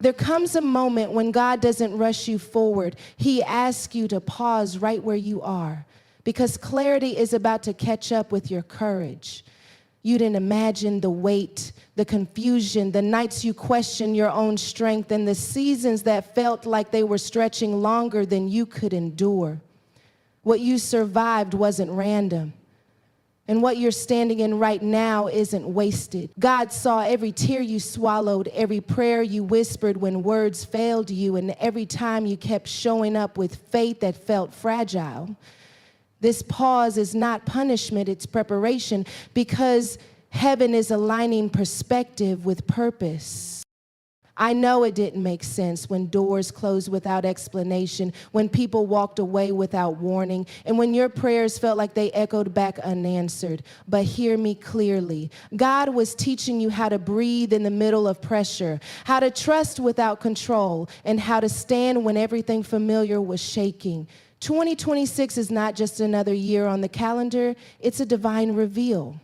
There comes a moment when God doesn't rush you forward. He asks you to pause right where you are, because clarity is about to catch up with your courage. You didn't imagine the weight, the confusion, the nights you questioned your own strength, and the seasons that felt like they were stretching longer than you could endure. What you survived wasn't random. And what you're standing in right now isn't wasted. God saw every tear you swallowed, every prayer you whispered when words failed you, and every time you kept showing up with faith that felt fragile. This pause is not punishment, it's preparation, because heaven is aligning perspective with purpose. I know it didn't make sense when doors closed without explanation, when people walked away without warning, and when your prayers felt like they echoed back unanswered. But hear me clearly. God was teaching you how to breathe in the middle of pressure, how to trust without control, and how to stand when everything familiar was shaking. 2026 is not just another year on the calendar, it's a divine reveal,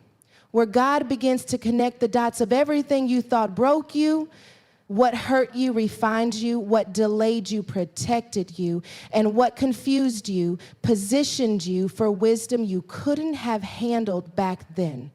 where God begins to connect the dots of everything you thought broke you. What hurt you refined you, what delayed you protected you, and what confused you positioned you for wisdom you couldn't have handled back then.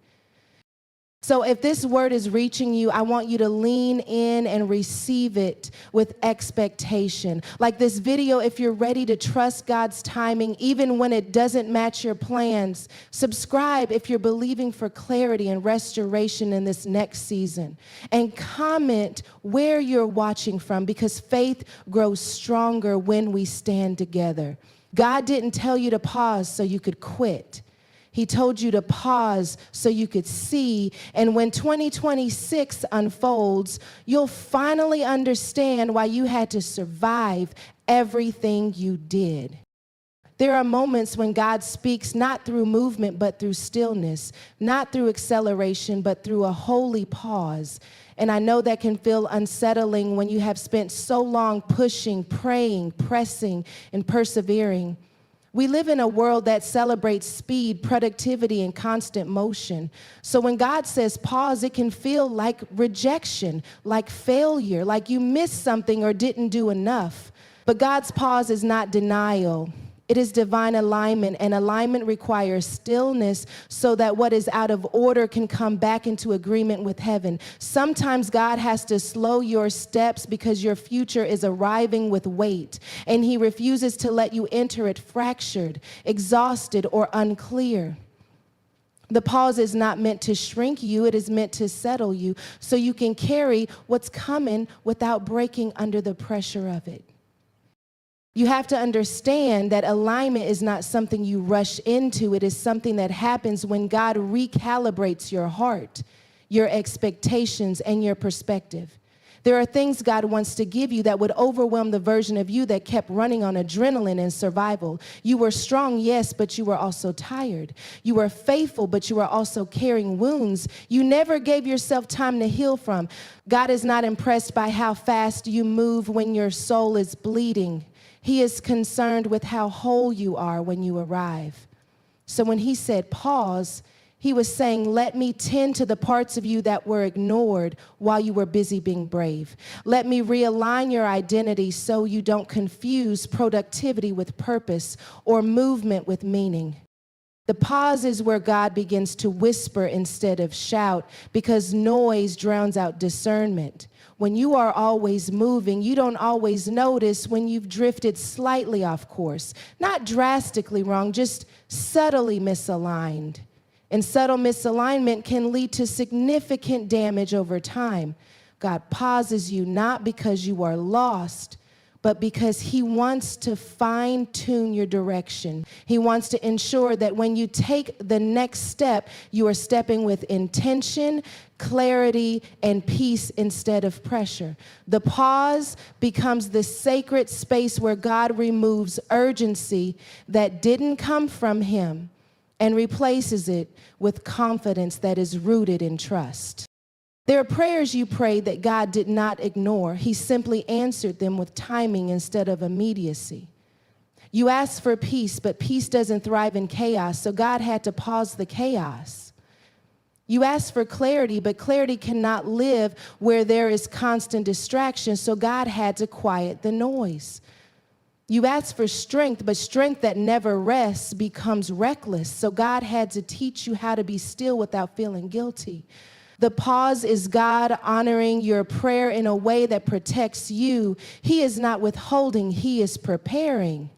So if this word is reaching you, I want you to lean in and receive it with expectation. Like this video, if you're ready to trust God's timing, even when it doesn't match your plans. Subscribe if you're believing for clarity and restoration in this next season. And comment where you're watching from, because faith grows stronger when we stand together. God didn't tell you to pause so you could quit. He told you to pause so you could see, and when 2026 unfolds, you'll finally understand why you had to survive everything you did. There are moments when God speaks not through movement, but through stillness, not through acceleration, but through a holy pause. And I know that can feel unsettling when you have spent so long pushing, praying, pressing, and persevering. We live in a world that celebrates speed, productivity, and constant motion. So when God says pause, it can feel like rejection, like failure, like you missed something or didn't do enough. But God's pause is not denial. It is divine alignment, and alignment requires stillness so that what is out of order can come back into agreement with heaven. Sometimes God has to slow your steps because your future is arriving with weight, and he refuses to let you enter it fractured, exhausted, or unclear. The pause is not meant to shrink you, it is meant to settle you so you can carry what's coming without breaking under the pressure of it. You have to understand that alignment is not something you rush into. It is something that happens when God recalibrates your heart, your expectations, and your perspective. There are things God wants to give you that would overwhelm the version of you that kept running on adrenaline and survival. You were strong, yes, but you were also tired. You were faithful, but you were also carrying wounds you never gave yourself time to heal from. God is not impressed by how fast you move when your soul is bleeding. He is concerned with how whole you are when you arrive. So when he said pause, he was saying, let me tend to the parts of you that were ignored while you were busy being brave. Let me realign your identity so you don't confuse productivity with purpose or movement with meaning. The pause is where God begins to whisper instead of shout, because noise drowns out discernment. When you are always moving, you don't always notice when you've drifted slightly off course. Not drastically wrong, just subtly misaligned. And subtle misalignment can lead to significant damage over time. God pauses you not because you are lost, but because he wants to fine-tune your direction. He wants to ensure that when you take the next step, you are stepping with intention, clarity, and peace instead of pressure. The pause becomes the sacred space where God removes urgency that didn't come from him and replaces it with confidence that is rooted in trust. There are prayers you prayed that God did not ignore. He simply answered them with timing instead of immediacy. You asked for peace, but peace doesn't thrive in chaos, so God had to pause the chaos. You ask for clarity, but clarity cannot live where there is constant distraction, so God had to quiet the noise. You ask for strength, but strength that never rests becomes reckless, so God had to teach you how to be still without feeling guilty. The pause is God honoring your prayer in a way that protects you. He is not withholding, He is preparing.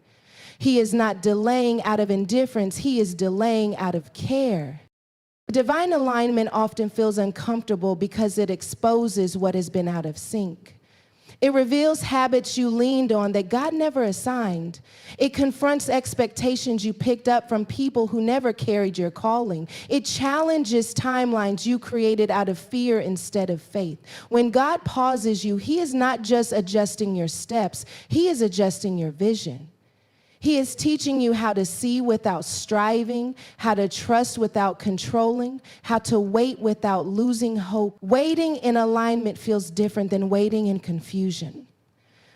He is not delaying out of indifference, He is delaying out of care. Divine alignment often feels uncomfortable because it exposes what has been out of sync. It reveals habits you leaned on that God never assigned. It confronts expectations you picked up from people who never carried your calling. It challenges timelines you created out of fear instead of faith. When God pauses you, He is not just adjusting your steps, He is adjusting your vision. He is teaching you how to see without striving, how to trust without controlling, how to wait without losing hope. Waiting in alignment feels different than waiting in confusion.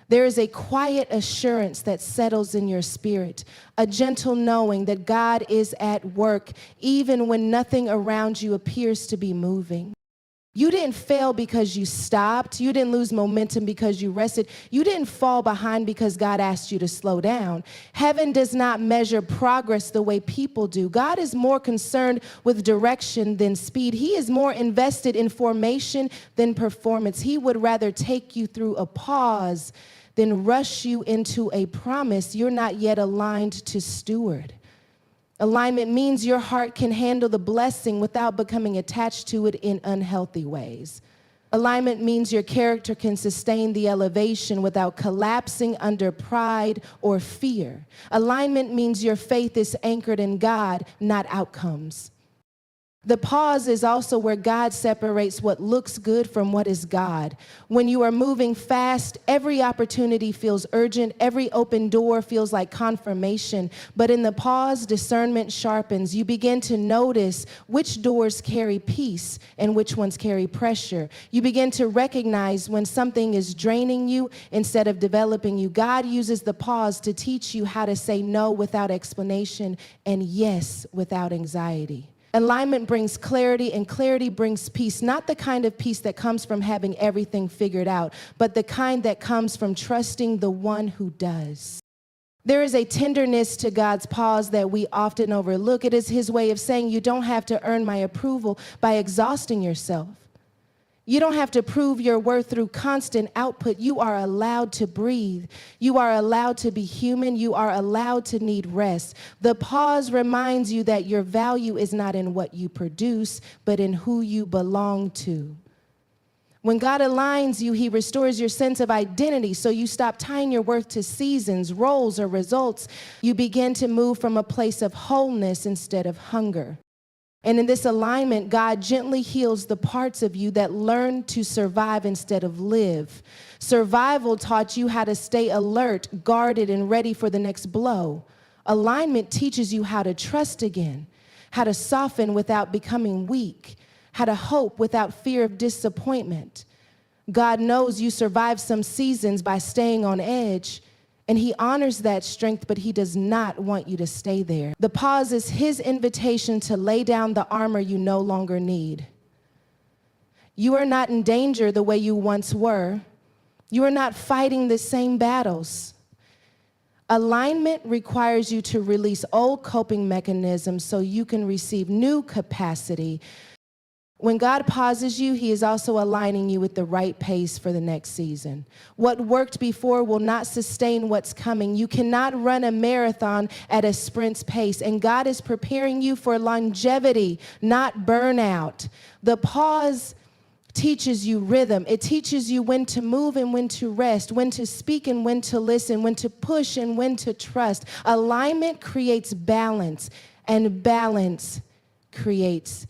There is a quiet assurance that settles in your spirit, a gentle knowing that God is at work even when nothing around you appears to be moving. You didn't fail because you stopped. You didn't lose momentum because you rested. You didn't fall behind because God asked you to slow down. Heaven does not measure progress the way people do. God is more concerned with direction than speed. He is more invested in formation than performance. He would rather take you through a pause than rush you into a promise you're not yet aligned to steward. Alignment means your heart can handle the blessing without becoming attached to it in unhealthy ways. Alignment means your character can sustain the elevation without collapsing under pride or fear. Alignment means your faith is anchored in God, not outcomes. The pause is also where God separates what looks good from what is God. When you are moving fast, every opportunity feels urgent, every open door feels like confirmation. But in the pause, discernment sharpens. You begin to notice which doors carry peace and which ones carry pressure. You begin to recognize when something is draining you instead of developing you. God uses the pause to teach you how to say no without explanation and yes without anxiety. Alignment brings clarity, and clarity brings peace, not the kind of peace that comes from having everything figured out, but the kind that comes from trusting the one who does. There is a tenderness to God's pause that we often overlook. It is His way of saying, you don't have to earn my approval by exhausting yourself. You don't have to prove your worth through constant output. You are allowed to breathe. You are allowed to be human. You are allowed to need rest. The pause reminds you that your value is not in what you produce, but in who you belong to. When God aligns you, He restores your sense of identity, so you stop tying your worth to seasons, roles, or results. You begin to move from a place of wholeness instead of hunger. And in this alignment, God gently heals the parts of you that learn to survive instead of live. Survival taught you how to stay alert, guarded, and ready for the next blow. Alignment teaches you how to trust again, how to soften without becoming weak, how to hope without fear of disappointment. God knows you survived some seasons by staying on edge, and He honors that strength, but He does not want you to stay there. The pause is His invitation to lay down the armor you no longer need. You are not in danger the way you once were. You are not fighting the same battles. Alignment requires you to release old coping mechanisms so you can receive new capacity. When God pauses you, He is also aligning you with the right pace for the next season. What worked before will not sustain what's coming. You cannot run a marathon at a sprint's pace, and God is preparing you for longevity, not burnout. The pause teaches you rhythm. It teaches you when to move and when to rest, when to speak and when to listen, when to push and when to trust. Alignment creates balance, and balance creates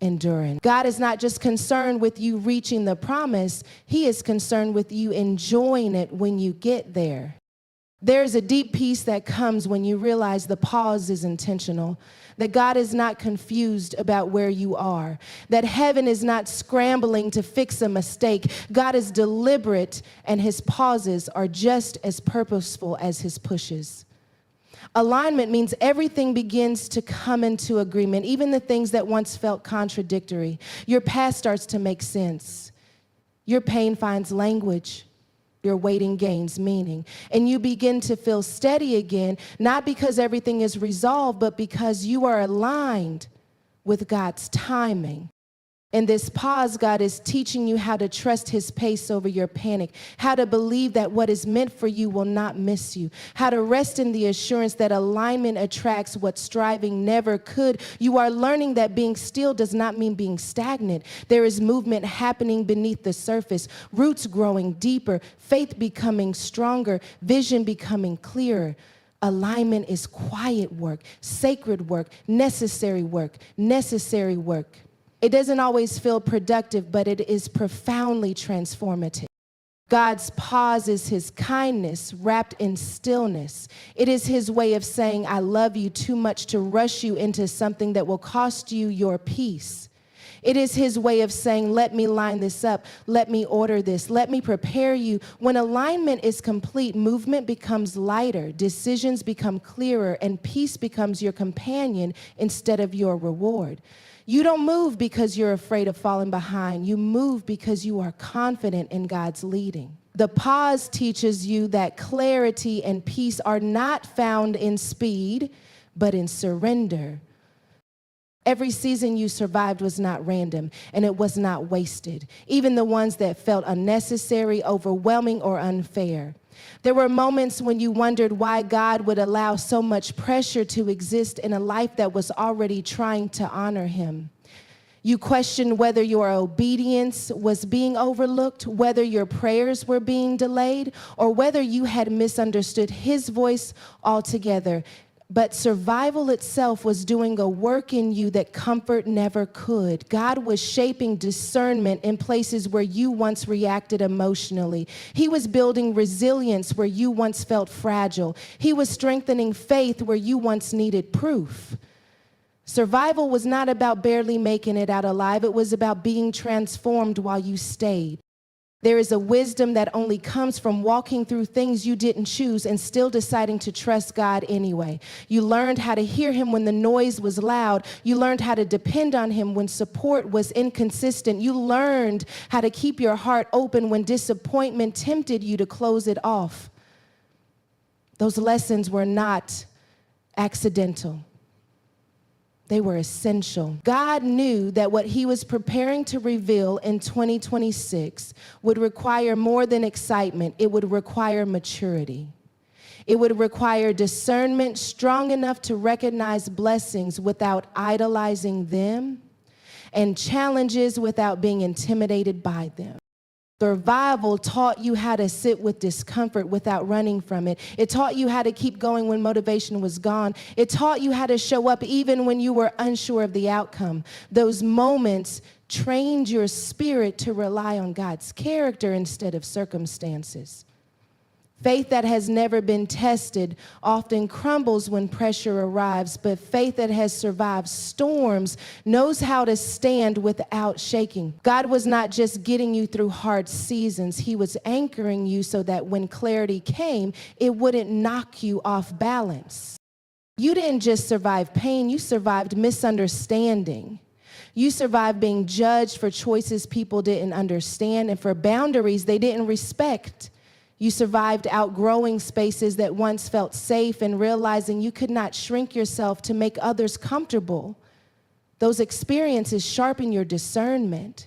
endurance. God is not just concerned with you reaching the promise, He is concerned with you enjoying it when you get there. There's a deep peace that comes when you realize the pause is intentional, that God is not confused about where you are, that heaven is not scrambling to fix a mistake. God is deliberate, and His pauses are just as purposeful as His pushes. Alignment means everything begins to come into agreement, even the things that once felt contradictory. Your past starts to make sense. Your pain finds language. Your waiting gains meaning. And you begin to feel steady again, not because everything is resolved, but because you are aligned with God's timing. In this pause, God is teaching you how to trust his pace over your panic, how to believe that what is meant for you will not miss you, how to rest in the assurance that alignment attracts what striving never could. You are learning that being still does not mean being stagnant. There is movement happening beneath the surface, roots growing deeper, faith becoming stronger, vision becoming clearer. Alignment is quiet work, sacred work, necessary work, necessary work. It doesn't always feel productive, but it is profoundly transformative. God's pause is his kindness wrapped in stillness. It is his way of saying, I love you too much to rush you into something that will cost you your peace. It is his way of saying, let me line this up, let me order this, let me prepare you. When alignment is complete, movement becomes lighter, decisions become clearer, and peace becomes your companion instead of your reward. You don't move because you're afraid of falling behind. You move because you are confident in God's leading. The pause teaches you that clarity and peace are not found in speed, but in surrender. Every season you survived was not random, and it was not wasted, even the ones that felt unnecessary, overwhelming, or unfair. There were moments when you wondered why God would allow so much pressure to exist in a life that was already trying to honor him. You questioned whether your obedience was being overlooked, whether your prayers were being delayed, or whether you had misunderstood his voice altogether. But survival itself was doing a work in you that comfort never could. God was shaping discernment in places where you once reacted emotionally. He was building resilience where you once felt fragile. He was strengthening faith where you once needed proof. Survival was not about barely making it out alive. It was about being transformed while you stayed. There is a wisdom that only comes from walking through things you didn't choose and still deciding to trust God anyway. You learned how to hear him when the noise was loud. You learned how to depend on him when support was inconsistent. You learned how to keep your heart open when disappointment tempted you to close it off. Those lessons were not accidental. They were essential. God knew that what he was preparing to reveal in 2026 would require more than excitement. It would require maturity. It would require discernment strong enough to recognize blessings without idolizing them, and challenges without being intimidated by them. Survival taught you how to sit with discomfort without running from it. It taught you how to keep going when motivation was gone. It taught you how to show up even when you were unsure of the outcome. Those moments trained your spirit to rely on God's character instead of circumstances. Faith that has never been tested often crumbles when pressure arrives, but faith that has survived storms knows how to stand without shaking. God was not just getting you through hard seasons. He was anchoring you so that when clarity came, it wouldn't knock you off balance. You didn't just survive pain, you survived misunderstanding. You survived being judged for choices people didn't understand and for boundaries they didn't respect. You survived outgrowing spaces that once felt safe and realizing you could not shrink yourself to make others comfortable. Those experiences sharpen your discernment.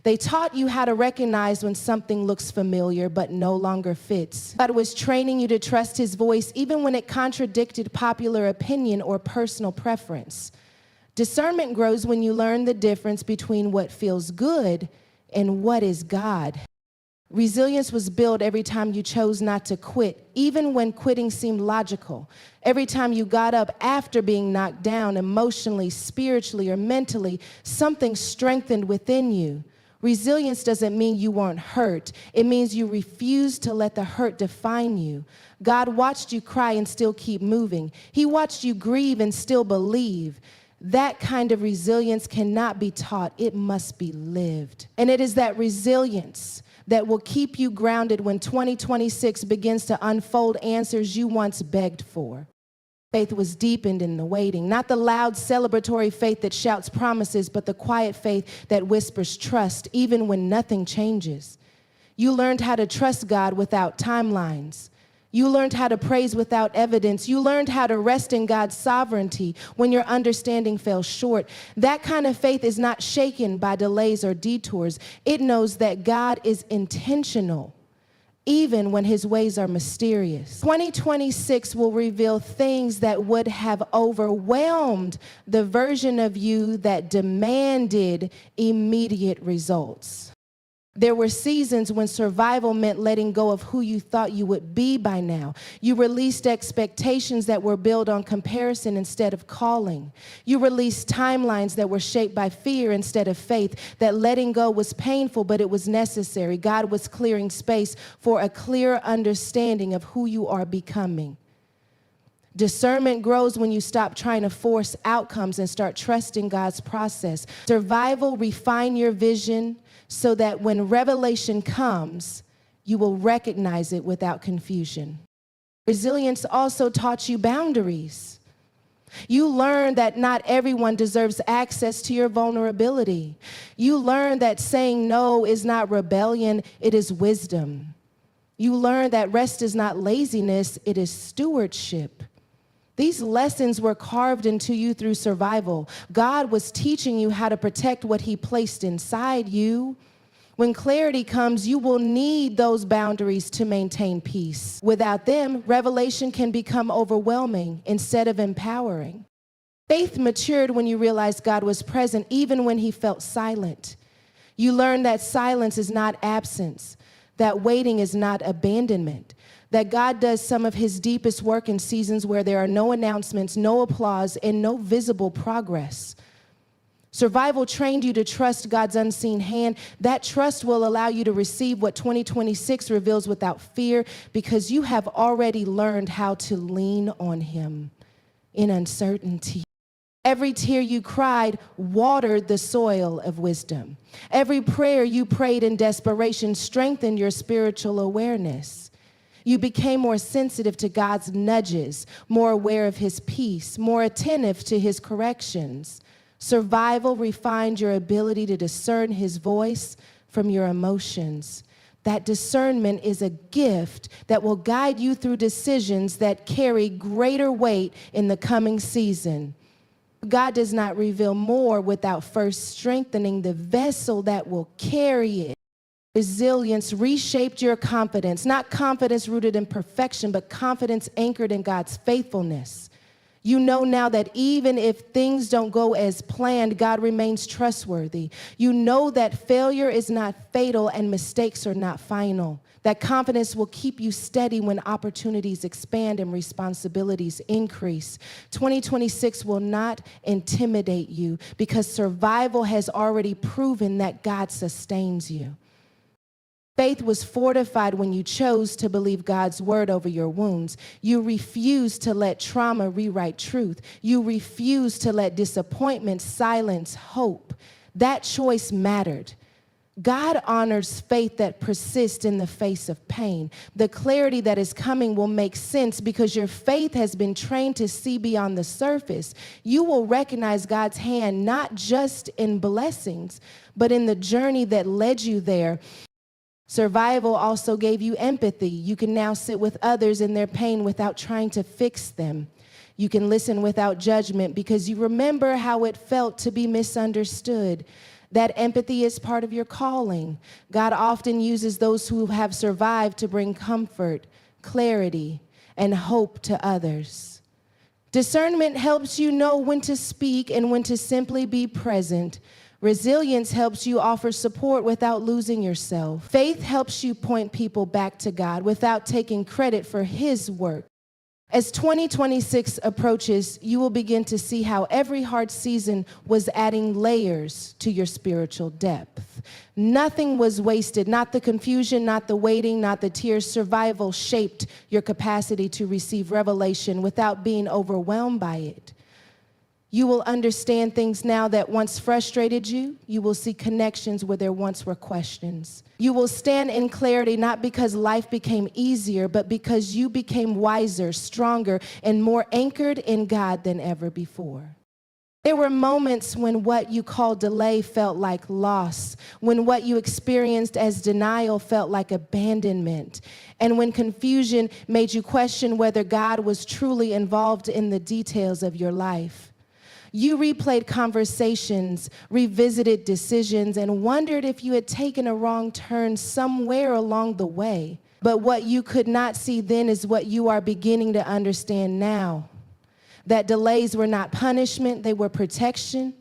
They taught you how to recognize when something looks familiar but no longer fits. God was training you to trust his voice even when it contradicted popular opinion or personal preference. Discernment grows when you learn the difference between what feels good and what is God. Resilience was built every time you chose not to quit, even when quitting seemed logical. Every time you got up after being knocked down emotionally, spiritually, or mentally, something strengthened within you. Resilience doesn't mean you weren't hurt. It means you refused to let the hurt define you. God watched you cry and still keep moving. He watched you grieve and still believe. That kind of resilience cannot be taught. It must be lived. And it is that resilience that will keep you grounded when 2026 begins to unfold answers you once begged for. Faith was deepened in the waiting, not the loud celebratory faith that shouts promises, but the quiet faith that whispers trust even when nothing changes. You learned how to trust God without timelines. You learned how to praise without evidence. You learned how to rest in God's sovereignty when your understanding fell short. That kind of faith is not shaken by delays or detours. It knows that God is intentional, even when his ways are mysterious. 2026 will reveal things that would have overwhelmed the version of you that demanded immediate results. There were seasons when survival meant letting go of who you thought you would be by now. You released expectations that were built on comparison instead of calling. You released timelines that were shaped by fear instead of faith. That letting go was painful, but it was necessary. God was clearing space for a clear understanding of who you are becoming. Discernment grows when you stop trying to force outcomes and start trusting God's process. Survival refine your vision so that when revelation comes, you will recognize it without confusion. Resilience also taught you boundaries. You learned that not everyone deserves access to your vulnerability. You learned that saying no is not rebellion, it is wisdom. You learned that rest is not laziness, it is stewardship. These lessons were carved into you through survival. God was teaching you how to protect what he placed inside you. When clarity comes, you will need those boundaries to maintain peace. Without them, revelation can become overwhelming instead of empowering. Faith matured when you realized God was present even when he felt silent. You learned that silence is not absence, that waiting is not abandonment, that God does some of his deepest work in seasons where there are no announcements, no applause, and no visible progress. Survival trained you to trust God's unseen hand. That trust will allow you to receive what 2026 reveals without fear because you have already learned how to lean on him in uncertainty. Every tear you cried watered the soil of wisdom. Every prayer you prayed in desperation strengthened your spiritual awareness. You became more sensitive to God's nudges, more aware of his peace, more attentive to his corrections. Survival refined your ability to discern his voice from your emotions. That discernment is a gift that will guide you through decisions that carry greater weight in the coming season. God does not reveal more without first strengthening the vessel that will carry it. Resilience reshaped your confidence, not confidence rooted in perfection, but confidence anchored in God's faithfulness. You know now that even if things don't go as planned, God remains trustworthy. You know that failure is not fatal and mistakes are not final. That confidence will keep you steady when opportunities expand and responsibilities increase. 2026 will not intimidate you because survival has already proven that God sustains you. Faith was fortified when you chose to believe God's word over your wounds. You refused to let trauma rewrite truth. You refused to let disappointment silence hope. That choice mattered. God honors faith that persists in the face of pain. The clarity that is coming will make sense because your faith has been trained to see beyond the surface. You will recognize God's hand not just in blessings, but in the journey that led you there. Survival also gave you empathy. You can now sit with others in their pain without trying to fix them. You can listen without judgment because you remember how it felt to be misunderstood. That empathy is part of your calling. God often uses those who have survived to bring comfort, clarity, and hope to others. Discernment helps you know when to speak and when to simply be present. Resilience helps you offer support without losing yourself. Faith helps you point people back to God without taking credit for his work. As 2026 approaches, you will begin to see how every hard season was adding layers to your spiritual depth. Nothing was wasted, not the confusion, not the waiting, not the tears. Survival shaped your capacity to receive revelation without being overwhelmed by it. You will understand things now that once frustrated you. You will see connections where there once were questions. You will stand in clarity not because life became easier, but because you became wiser, stronger, and more anchored in God than ever before. There were moments when what you call delay felt like loss, when what you experienced as denial felt like abandonment, and when confusion made you question whether God was truly involved in the details of your life. You replayed conversations, revisited decisions, and wondered if you had taken a wrong turn somewhere along the way. But what you could not see then is what you are beginning to understand now. That delays were not punishment, they were protection.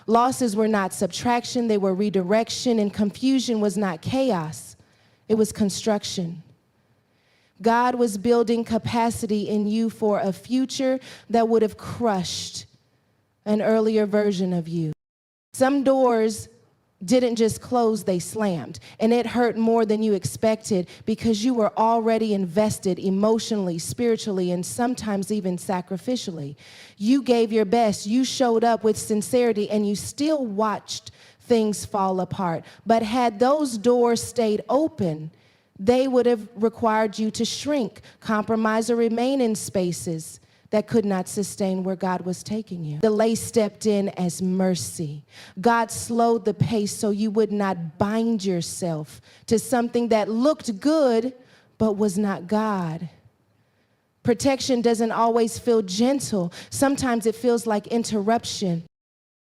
Losses were not subtraction, they were redirection. And confusion was not chaos, it was construction. God was building capacity in you for a future that would have crushed an earlier version of you. Some doors didn't just close, they slammed. And it hurt more than you expected because you were already invested emotionally, spiritually, and sometimes even sacrificially. You gave your best, you showed up with sincerity, and you still watched things fall apart. But had those doors stayed open, they would have required you to shrink, compromise, or remain in spaces that could not sustain where God was taking you. Delay stepped in as mercy. God slowed the pace so you would not bind yourself to something that looked good but was not God. Protection doesn't always feel gentle. Sometimes it feels like interruption.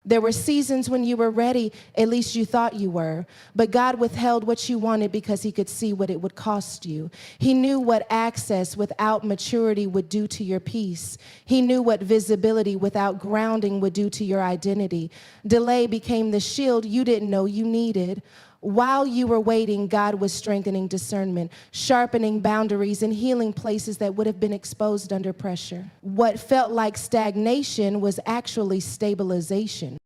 There were seasons when you were ready, at least you thought you were, but God withheld what you wanted because he could see what it would cost you. He knew what access without maturity would do to your peace. He knew what visibility without grounding would do to your identity. Delay became the shield you didn't know you needed. While you were waiting, God was strengthening discernment, sharpening boundaries, and healing places that would have been exposed under pressure. What felt like stagnation was actually stabilization.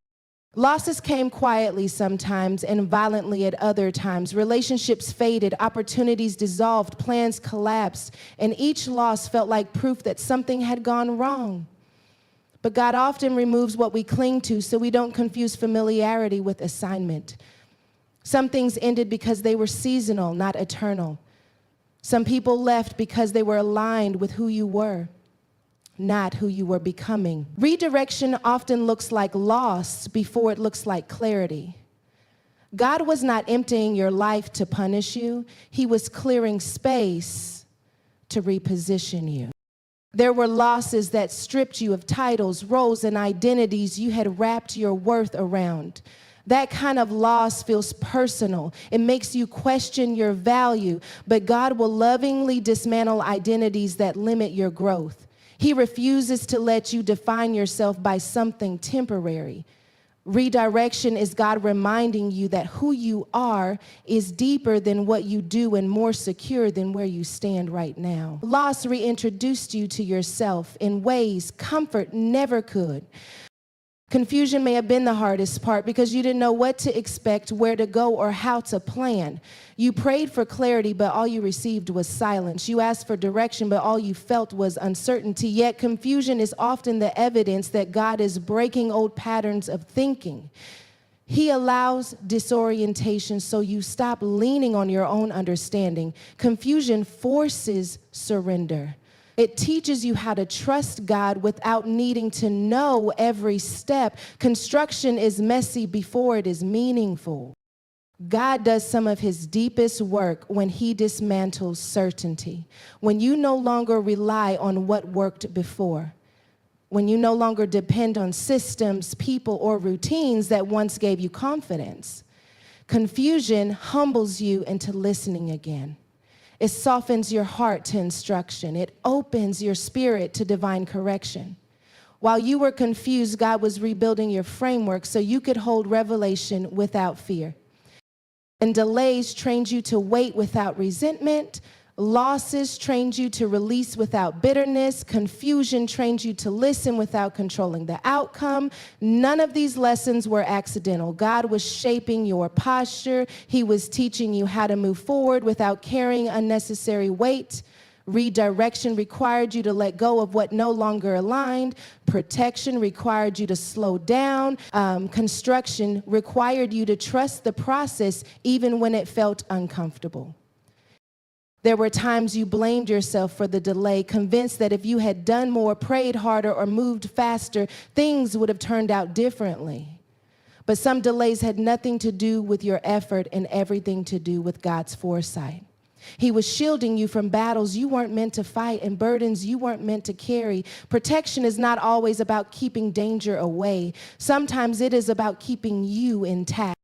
Losses came quietly sometimes and violently at other times. Relationships faded, opportunities dissolved, plans collapsed, and each loss felt like proof that something had gone wrong. But God often removes what we cling to so we don't confuse familiarity with assignment. Some things ended because they were seasonal, not eternal. Some people left because they were aligned with who you were, not who you were becoming. Redirection often looks like loss before it looks like clarity. God was not emptying your life to punish you. He was clearing space to reposition you. There were losses that stripped you of titles, roles, and identities you had wrapped your worth around. That kind of loss feels personal. It makes you question your value, but God will lovingly dismantle identities that limit your growth. He refuses to let you define yourself by something temporary. Redirection is God reminding you that who you are is deeper than what you do and more secure than where you stand right now. Loss reintroduced you to yourself in ways comfort never could. Confusion may have been the hardest part because you didn't know what to expect, where to go, or how to plan. You prayed for clarity, but all you received was silence. You asked for direction, but all you felt was uncertainty. Yet confusion is often the evidence that God is breaking old patterns of thinking. He allows disorientation so you stop leaning on your own understanding. Confusion forces surrender. It teaches you how to trust God without needing to know every step. Construction is messy before it is meaningful. God does some of his deepest work when he dismantles certainty, when you no longer rely on what worked before, when you no longer depend on systems, people, or routines that once gave you confidence. Confusion humbles you into listening again. It softens your heart to instruction. It opens your spirit to divine correction. While you were confused, God was rebuilding your framework so you could hold revelation without fear. And delays trained you to wait without resentment. Losses trained you to release without bitterness. Confusion trained you to listen without controlling the outcome. None of these lessons were accidental. God was shaping your posture. He was teaching you how to move forward without carrying unnecessary weight. Redirection required you to let go of what no longer aligned. Protection required you to slow down. Construction required you to trust the process even when it felt uncomfortable. There were times you blamed yourself for the delay, convinced that if you had done more, prayed harder, or moved faster, things would have turned out differently. But some delays had nothing to do with your effort and everything to do with God's foresight. He was shielding you from battles you weren't meant to fight and burdens you weren't meant to carry. Protection is not always about keeping danger away. Sometimes it is about keeping you intact.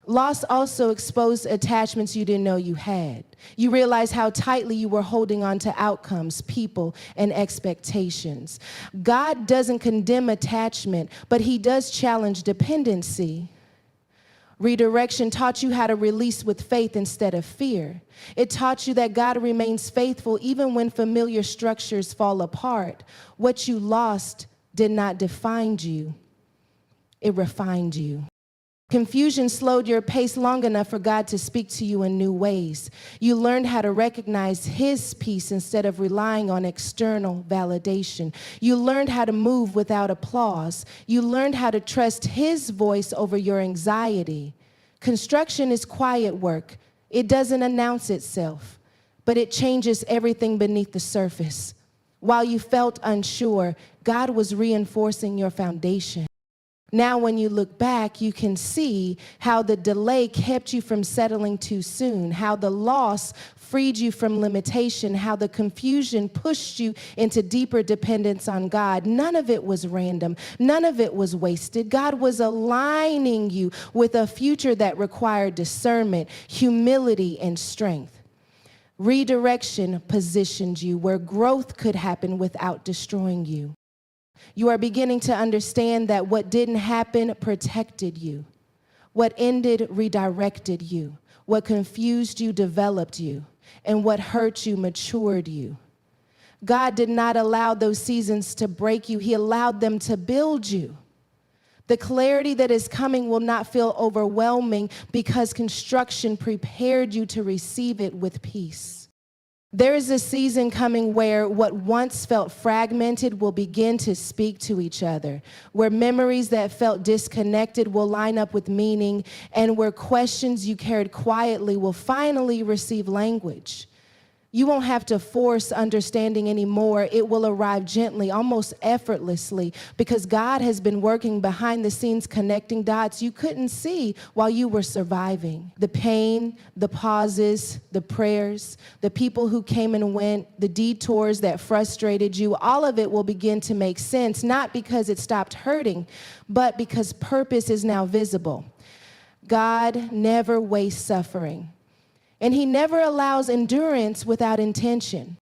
Loss also exposed attachments you didn't know you had. You realized how tightly you were holding on to outcomes, people, and expectations. God doesn't condemn attachment, but he does challenge dependency. Redirection taught you how to release with faith instead of fear. It taught you that God remains faithful even when familiar structures fall apart. What you lost did not define you. It refined you. Confusion slowed your pace long enough for God to speak to you in new ways. You learned how to recognize his peace instead of relying on external validation. You learned how to move without applause. You learned how to trust his voice over your anxiety. Construction is quiet work. It doesn't announce itself, but it changes everything beneath the surface. While you felt unsure, God was reinforcing your foundation. Now, when you look back, you can see how the delay kept you from settling too soon, how the loss freed you from limitation, how the confusion pushed you into deeper dependence on God. None of it was random. None of it was wasted. God was aligning you with a future that required discernment, humility, and strength. Redirection positioned you where growth could happen without destroying you. You are beginning to understand that what didn't happen protected you. What ended redirected you. What confused you developed you. And what hurt you matured you. God did not allow those seasons to break you. He allowed them to build you. The clarity that is coming will not feel overwhelming because construction prepared you to receive it with peace. There is a season coming where what once felt fragmented will begin to speak to each other, where memories that felt disconnected will line up with meaning, and where questions you carried quietly will finally receive language. You won't have to force understanding anymore. It will arrive gently, almost effortlessly, because God has been working behind the scenes, connecting dots you couldn't see while you were surviving. The pain, the pauses, the prayers, the people who came and went, the detours that frustrated you, all of it will begin to make sense, not because it stopped hurting, but because purpose is now visible. God never wastes suffering. And he never allows endurance without intention.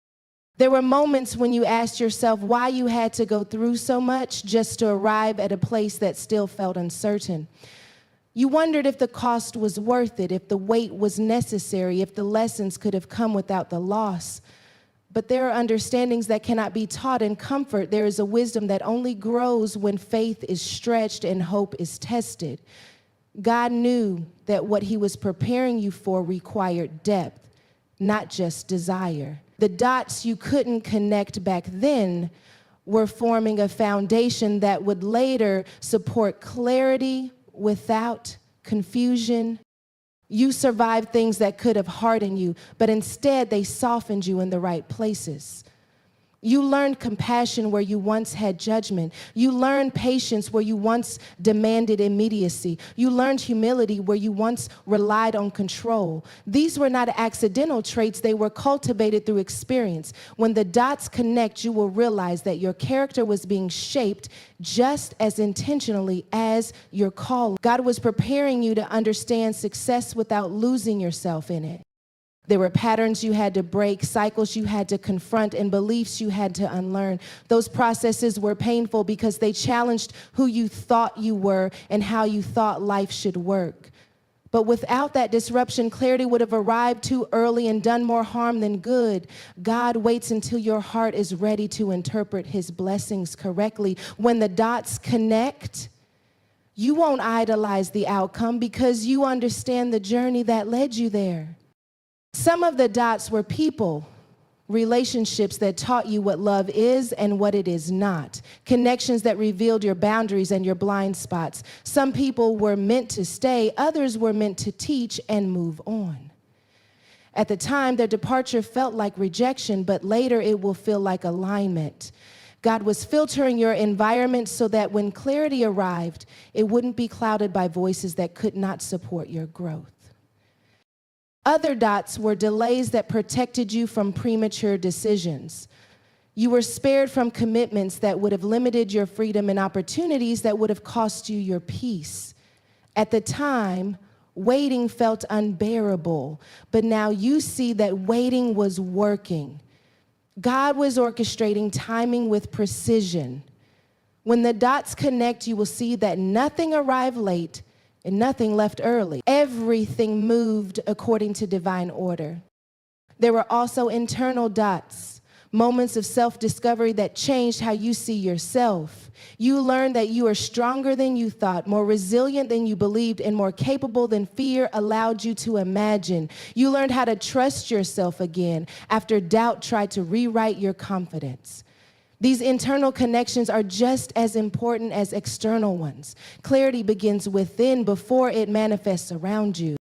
There were moments when you asked yourself why you had to go through so much just to arrive at a place that still felt uncertain. You wondered if the cost was worth it, if the wait was necessary, if the lessons could have come without the loss. But there are understandings that cannot be taught in comfort. There is a wisdom that only grows when faith is stretched and hope is tested. God knew that what he was preparing you for required depth, not just desire. The dots you couldn't connect back then were forming a foundation that would later support clarity without confusion. You survived things that could have hardened you, but instead they softened you in the right places. You learned compassion where you once had judgment. You learned patience where you once demanded immediacy. You learned humility where you once relied on control. These were not accidental traits. They were cultivated through experience. When the dots connect, you will realize that your character was being shaped just as intentionally as your call. God was preparing you to understand success without losing yourself in it. There were patterns you had to break, cycles you had to confront, and beliefs you had to unlearn. Those processes were painful because they challenged who you thought you were and how you thought life should work. But without that disruption, clarity would have arrived too early and done more harm than good. God waits until your heart is ready to interpret his blessings correctly. When the dots connect, you won't idolize the outcome because you understand the journey that led you there. Some of the dots were people, relationships that taught you what love is and what it is not, connections that revealed your boundaries and your blind spots. Some people were meant to stay, others were meant to teach and move on. At the time, their departure felt like rejection, but later it will feel like alignment. God was filtering your environment so that when clarity arrived, it wouldn't be clouded by voices that could not support your growth. Other dots were delays that protected you from premature decisions. You were spared from commitments that would have limited your freedom and opportunities that would have cost you your peace. At the time, waiting felt unbearable, but now you see that waiting was working. God was orchestrating timing with precision. When the dots connect, you will see that nothing arrived late and nothing left early. Everything moved according to divine order. There were also internal dots, moments of self-discovery that changed how you see yourself. You learned that you are stronger than you thought, more resilient than you believed, and more capable than fear allowed you to imagine. You learned how to trust yourself again after doubt tried to rewrite your confidence. These internal connections are just as important as external ones. Clarity begins within before it manifests around you.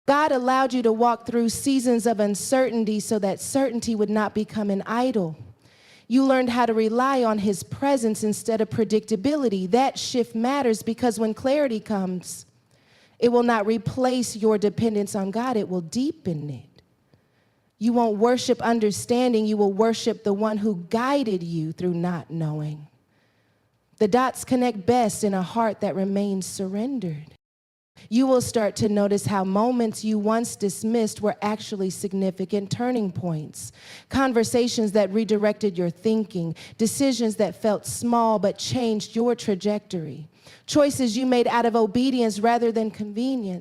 God allowed you to walk through seasons of uncertainty so that certainty would not become an idol. You learned how to rely on His presence instead of predictability. That shift matters because when clarity comes, it will not replace your dependence on God, it will deepen it. You won't worship understanding, you will worship the one who guided you through not knowing. The dots connect best in a heart that remains surrendered. You will start to notice how moments you once dismissed were actually significant turning points. Conversations that redirected your thinking, decisions that felt small but changed your trajectory. Choices you made out of obedience rather than convenience.